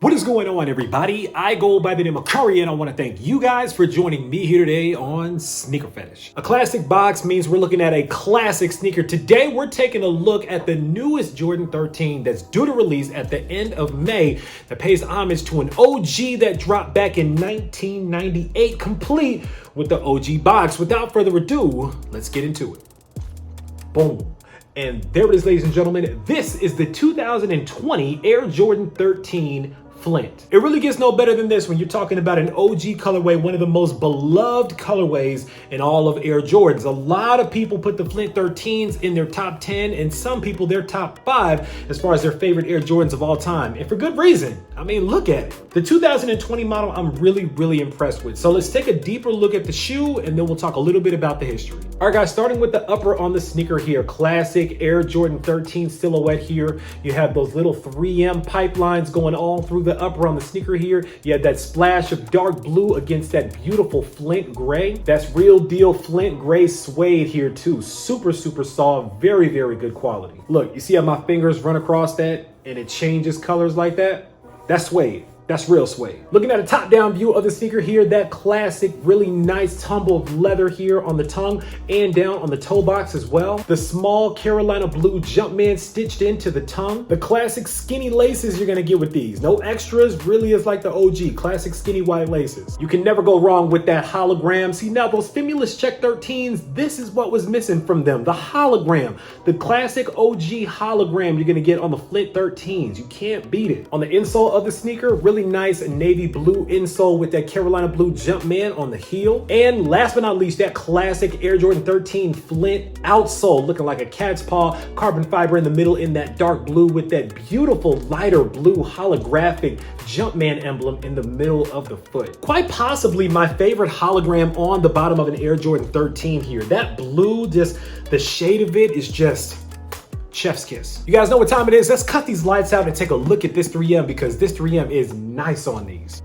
What is going on, everybody? I go by the name of Curry, and I want to thank you guys for joining me here today on SneakerPhetish. A classic box means we're looking at a classic sneaker. Today, we're taking a look at the newest Jordan 13 that's due to release at the end of May that pays homage to an OG that dropped back in 1998, complete with the OG box. Without further ado, let's get into it. Boom. And there it is, ladies and gentlemen. This is the 2020 Air Jordan 13 Flint. It really gets no better than this when you're talking about an OG colorway, one of the most beloved colorways in all of Air Jordans. A lot of people put the Flint 13s in their top 10 and some people their top 5 as far as their favorite Air Jordans of all time. And for good reason. I mean, look at it. The 2020 model I'm really impressed with. So let's take a deeper look at the shoe and then we'll talk a little bit about the history. All right, guys, starting with the upper on the sneaker here. Classic Air Jordan 13 silhouette here. You have those little 3M pipelines going all through the upper on the sneaker here. You have that splash of dark blue against that beautiful Flint gray. That's real deal Flint gray suede here too. Super soft, very good quality. Look, you see how my fingers run across that and it changes colors like that? That's suede. That's real suede. Looking at a top-down view of the sneaker here, that classic, really nice tumbled leather here on the tongue and down on the toe box as well. The small Carolina blue Jumpman stitched into the tongue. The classic skinny laces you're gonna get with these. No extras, really is like the OG, classic skinny white laces. You can never go wrong with that hologram. See, now those Stimulus Check 13s, this is what was missing from them, the hologram. The classic OG hologram you're gonna get on the Flint 13s. You can't beat it. On the insole of the sneaker, really nice navy blue insole with that Carolina blue Jumpman on the heel. And last but not least, that classic Air Jordan 13 Flint outsole looking like a cat's paw, carbon fiber in the middle in that dark blue with that beautiful lighter blue holographic Jumpman emblem in the middle of the foot. Quite possibly my favorite hologram on the bottom of an Air Jordan 13 here. That blue, just the shade of it is just chef's kiss. You guys know what time it is. Let's cut these lights out and take a look at this 3M because this 3M is nice on these.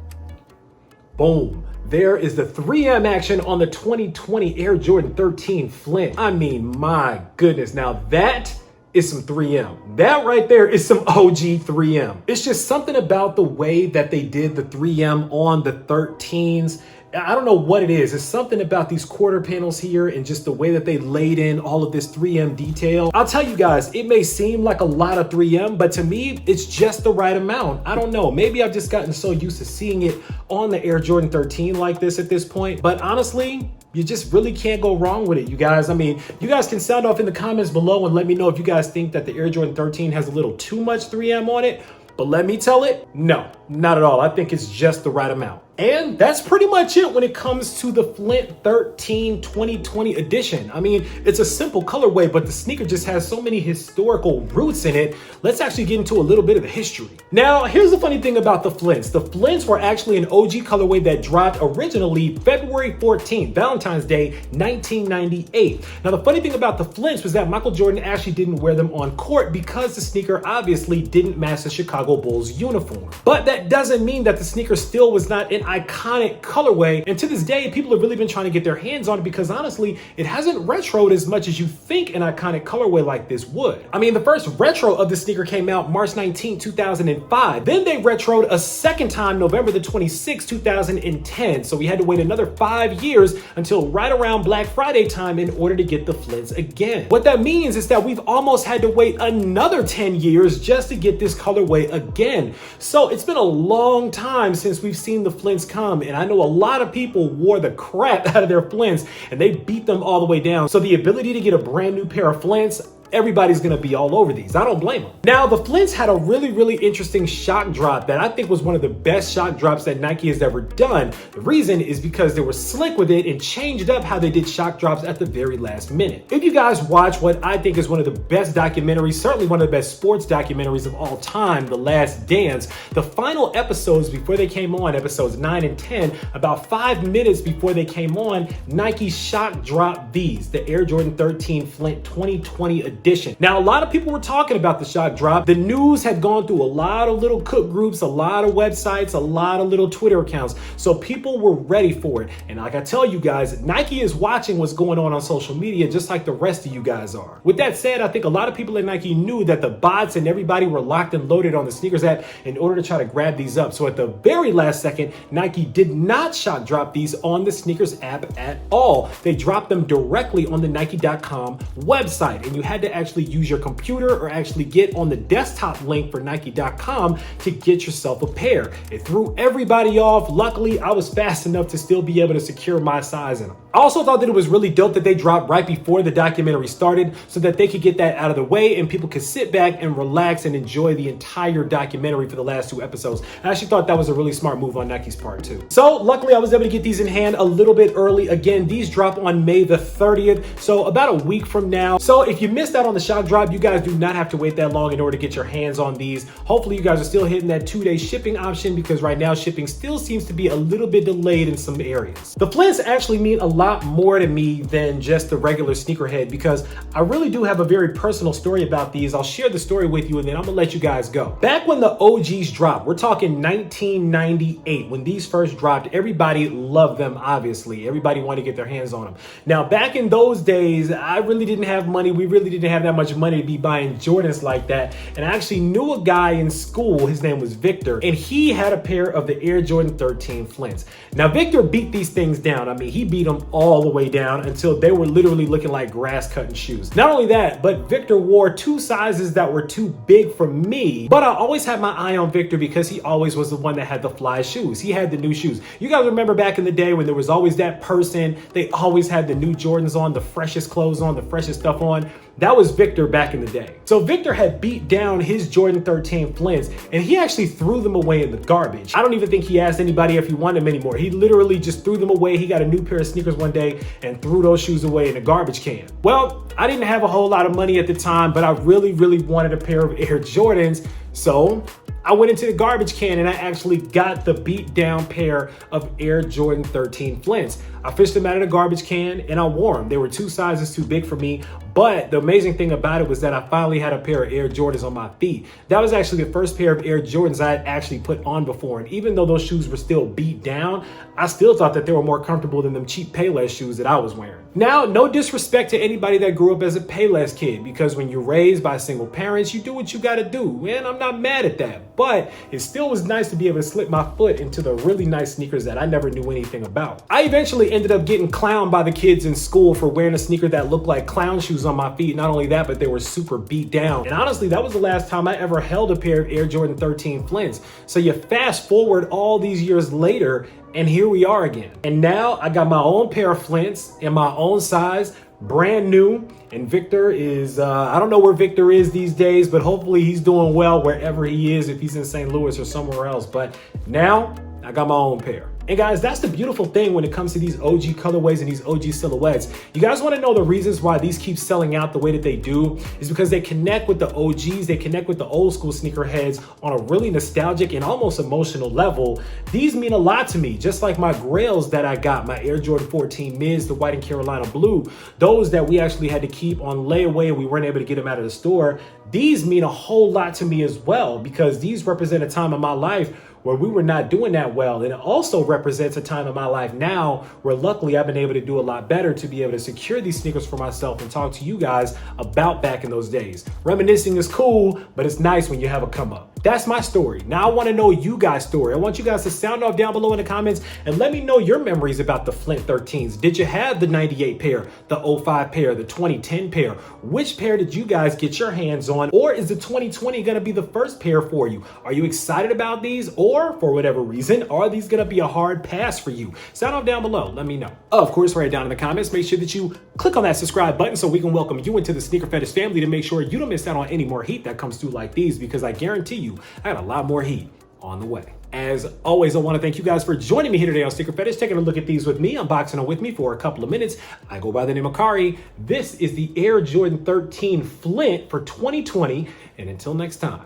Boom. There is the 3M action on the 2020 Air Jordan 13 Flint. I mean, my goodness. Now that is some 3M. That right there is some OG 3M. It's just something about the way that they did the 3M on the 13s. I don't know what it is. It's something about these quarter panels here and just the way that they laid in all of this 3M detail. I'll tell you guys, it may seem like a lot of 3M, but to me, it's just the right amount. I don't know. Maybe I've just gotten so used to seeing it on the Air Jordan 13 like this at this point. But honestly, you just really can't go wrong with it, you guys. I mean, you guys can sound off in the comments below and let me know if you guys think that the Air Jordan 13 has a little too much 3M on it. But let me tell it, no, not at all. I think it's just the right amount. And that's pretty much it when it comes to the Flint 13 2020 edition. I mean, it's a simple colorway, but the sneaker just has so many historical roots in it. Let's actually get into a little bit of the history. Now, here's the funny thing about the Flints. The Flints were actually an OG colorway that dropped originally February 14th, Valentine's Day, 1998. Now, the funny thing about the Flints was that Michael Jordan actually didn't wear them on court because the sneaker obviously didn't match the Chicago Bulls uniform. But that doesn't mean that the sneaker still was not an iconic colorway, and to this day people have really been trying to get their hands on it because honestly it hasn't retroed as much as you think an iconic colorway like this would. I mean, the first retro of the sneaker came out March 19, 2005. Then they retroed a second time November the 26th, 2010. So we had to wait another 5 years until right around Black Friday time in order to get the Flints again. What that means is that we've almost had to wait another 10 years just to get this colorway again. So it's been a long time since we've seen the Flints come, and I know a lot of people wore the crap out of their Flints and they beat them all the way down. So the ability to get a brand new pair of Flints, everybody's gonna be all over these. I don't blame them. Now, the Flints had a really interesting shock drop that I think was one of the best shock drops that Nike has ever done. The reason is because they were slick with it and changed up how they did shock drops at the very last minute. If you guys watch what I think is one of the best documentaries, certainly one of the best sports documentaries of all time, The Last Dance, the final episodes before they came on, episodes 9 and 10, about 5 minutes before they came on, Nike shock dropped these, the Air Jordan 13 Flint 2020 edition. edition. Now, a lot of people were talking about the shock drop. The news had gone through a lot of little cook groups, a lot of websites, a lot of little Twitter accounts. So people were ready for it. And like I tell you guys, Nike is watching what's going on social media, just like the rest of you guys are. With that said, I think a lot of people at Nike knew that the bots and everybody were locked and loaded on the sneakers app in order to try to grab these up. So at the very last second, Nike did not shock drop these on the sneakers app at all. They dropped them directly on the Nike.com website, and you had to actually use your computer or actually get on the desktop link for Nike.com to get yourself a pair. It threw everybody off. Luckily, I was fast enough to still be able to secure my size in them. I also thought that it was really dope that they dropped right before the documentary started so that they could get that out of the way and people could sit back and relax and enjoy the entire documentary for the last 2 episodes. I actually thought that was a really smart move on Nike's part too. So luckily I was able to get these in hand a little bit early. Again, these drop on May the 30th, so about a week from now. So if you missed out on the shock drop, you guys do not have to wait that long in order to get your hands on these. Hopefully you guys are still hitting that 2-day shipping option, because right now shipping still seems to be a little bit delayed in some areas. The Flints actually mean a lot more to me than just the regular sneakerhead, because I really do have a very personal story about these. I'll share the story with you and then I'm gonna let you guys go. Back when the OGs dropped, we're talking 1998, when these first dropped, everybody loved them, obviously. Everybody wanted to get their hands on them. Now, back in those days, I really didn't have money. We really didn't have that much money to be buying Jordans like that. And I actually knew a guy in school, his name was Victor, and he had a pair of the Air Jordan 13 Flints. Now, Victor beat these things down. I mean, he beat them all the way down until they were literally looking like grass cutting shoes. Not only that, but Victor wore 2 sizes that were too big for me, but I always had my eye on Victor because he always was the one that had the fly shoes. He had the new shoes. You guys remember back in the day when there was always that person, they always had the new Jordans on, the freshest clothes on, the freshest stuff on. That was Victor back in the day. So Victor had beat down his Jordan 13 Flints and he actually threw them away in the garbage. I don't even think he asked anybody if he wanted them anymore. He literally just threw them away. He got a new pair of sneakers one day and threw those shoes away in the garbage can. Well, I didn't have a whole lot of money at the time, but I really wanted a pair of Air Jordans. So I went into the garbage can and I actually got the beat down pair of Air Jordan 13 Flints. I fished them out of the garbage can and I wore them. They were 2 sizes too big for me, but the amazing thing about it was that I finally had a pair of Air Jordans on my feet. That was actually the first pair of Air Jordans I had actually put on before. And even though those shoes were still beat down, I still thought that they were more comfortable than them cheap Payless shoes that I was wearing. Now, no disrespect to anybody that grew up as a Payless kid, because when you're raised by single parents, you do what you gotta do. And I'm not mad at that, but it still was nice to be able to slip my foot into the really nice sneakers that I never knew anything about. I eventually ended up getting clowned by the kids in school for wearing a sneaker that looked like clown shoes on my feet. Not only that, but they were super beat down. And honestly, that was the last time I ever held a pair of Air Jordan 13 Flints. So you fast forward all these years later, and here we are again. And now I got my own pair of Flints in my own size, brand new. And Victor is, I don't know where Victor is these days, but hopefully he's doing well wherever he is, if he's in St. Louis or somewhere else. But now I got my own pair. And guys, that's the beautiful thing when it comes to these OG colorways and these OG silhouettes. You guys want to know the reasons why these keep selling out the way that they do is because they connect with the OGs, they connect with the old school sneakerheads on a really nostalgic and almost emotional level. These mean a lot to me, just like my grails that I got, my Air Jordan 14 mids, the white and Carolina blue, those that we actually had to keep on layaway and we weren't able to get them out of the store. These mean a whole lot to me as well, because these represent a time in my life where we were not doing that well. And it also represents a time in my life now where luckily I've been able to do a lot better to be able to secure these sneakers for myself and talk to you guys about back in those days. Reminiscing is cool, but it's nice when you have a come up. That's my story. Now I want to know you guys' story. I want you guys to sound off down below in the comments and let me know your memories about the Flint 13s. Did you have the 98 pair, the 05 pair, the 2010 pair? Which pair did you guys get your hands on? Or is the 2020 going to be the first pair for you? Are you excited about these? Or for whatever reason, are these going to be a hard pass for you? Sound off down below. Let me know. Of course, right down in the comments, make sure that you click on that subscribe button so we can welcome you into the Sneaker Fetish family to make sure you don't miss out on any more heat that comes through like these, because I guarantee you, I got a lot more heat on the way. As always, I want to thank you guys for joining me here today on Sneaker Fetish, taking a look at these with me, unboxing them with me for a couple of minutes. I go by the name of Kari. This is the Air Jordan 13 Flint for 2020. And until next time,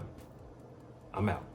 I'm out.